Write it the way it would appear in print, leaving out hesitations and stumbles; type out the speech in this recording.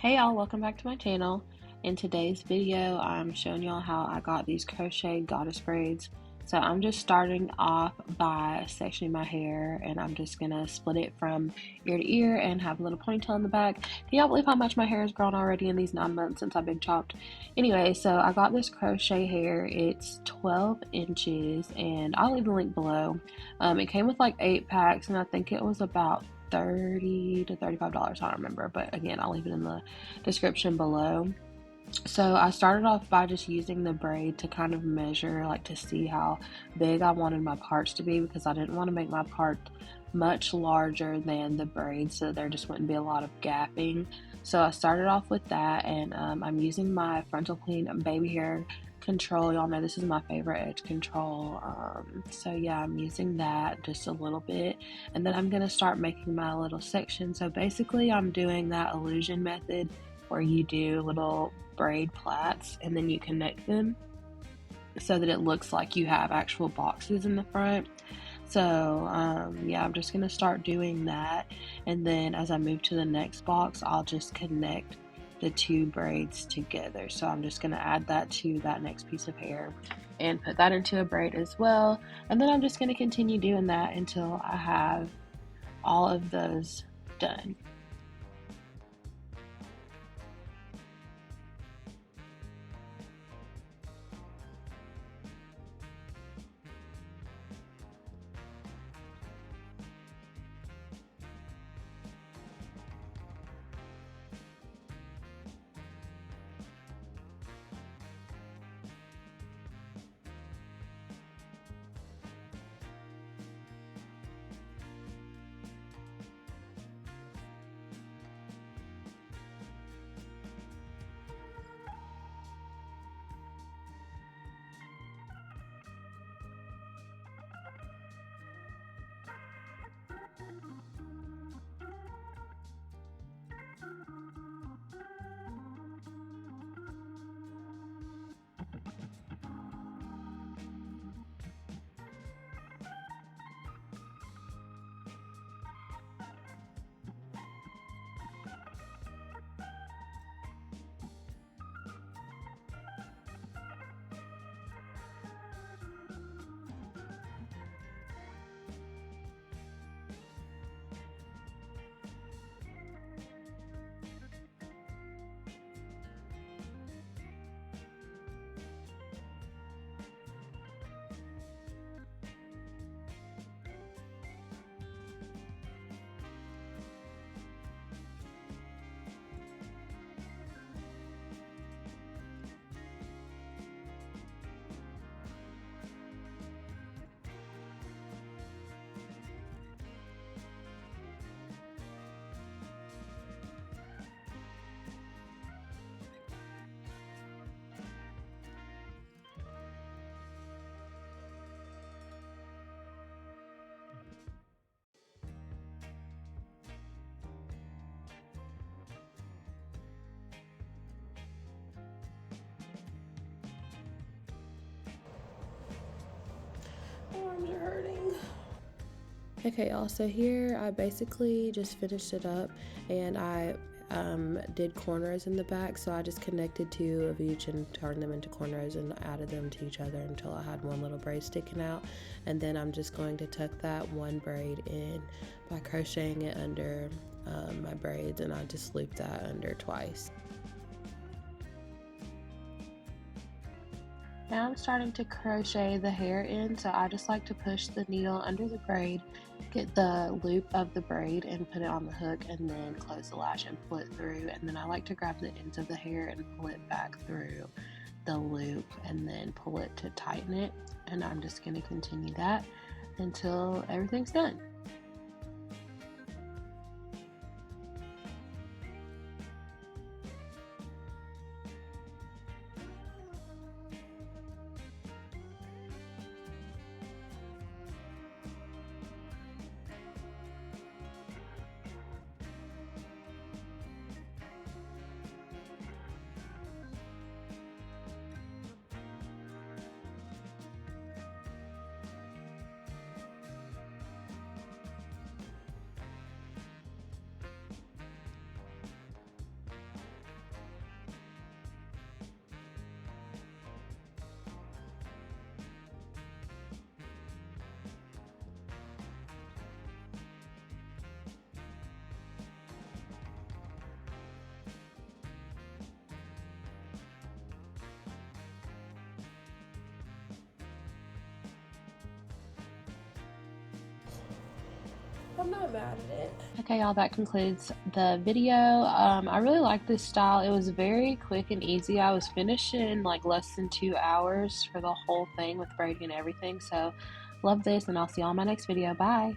Hey y'all, welcome back to my channel. In today's video, I'm showing y'all how I got these crochet goddess braids. So I'm just starting off by sectioning my hair, and I'm just gonna split it from ear to ear and have a little ponytail in the back. Can y'all believe how much my hair has grown already in these 9 months since I've been chopped? Anyway, so I got this crochet hair. It's 12 inches, and I'll leave the link below. It came with like 8 packs, and I think it was about $30 to $35. I don't remember, but again, I'll leave it in the description below. So I started off by just using the braid to kind of measure, like to see how big I wanted my parts to be, because I didn't want to make my part much larger than the braid, so there just wouldn't be a lot of gapping. So I started off with that, and I'm using my frontal clean baby hair control. Y'all know this is my favorite edge control. So yeah, I'm using that just a little bit, and then I'm gonna start making my little section. So basically I'm doing that illusion method where you do little braid plaits and then you connect them so that it looks like you have actual boxes in the front. So yeah, I'm just gonna start doing that, and then as I move to the next box, I'll just connect the two braids together. So I'm just gonna add that to that next piece of hair and put that into a braid as well, and then I'm just gonna continue doing that until I have all of those done. Arms are hurting. Okay, y'all, so here I basically just finished it up, and I did cornrows in the back, so I just connected two of each and turned them into cornrows and added them to each other until I had one little braid sticking out. And then I'm just going to tuck that one braid in by crocheting it under my braids, and I just looped that under twice. Now I'm starting to crochet the hair in, so I just like to push the needle under the braid, get the loop of the braid and put it on the hook, and then close the lash and pull it through. And then I like to grab the ends of the hair and pull it back through the loop and then pull it to tighten it. And I'm just going to continue that until everything's done. I'm not mad at it. Okay, y'all, that concludes the video. I really like this style. It was very quick and easy. I was finished in like less than 2 hours for the whole thing with braiding and everything. So, love this, and I'll see y'all in my next video. Bye.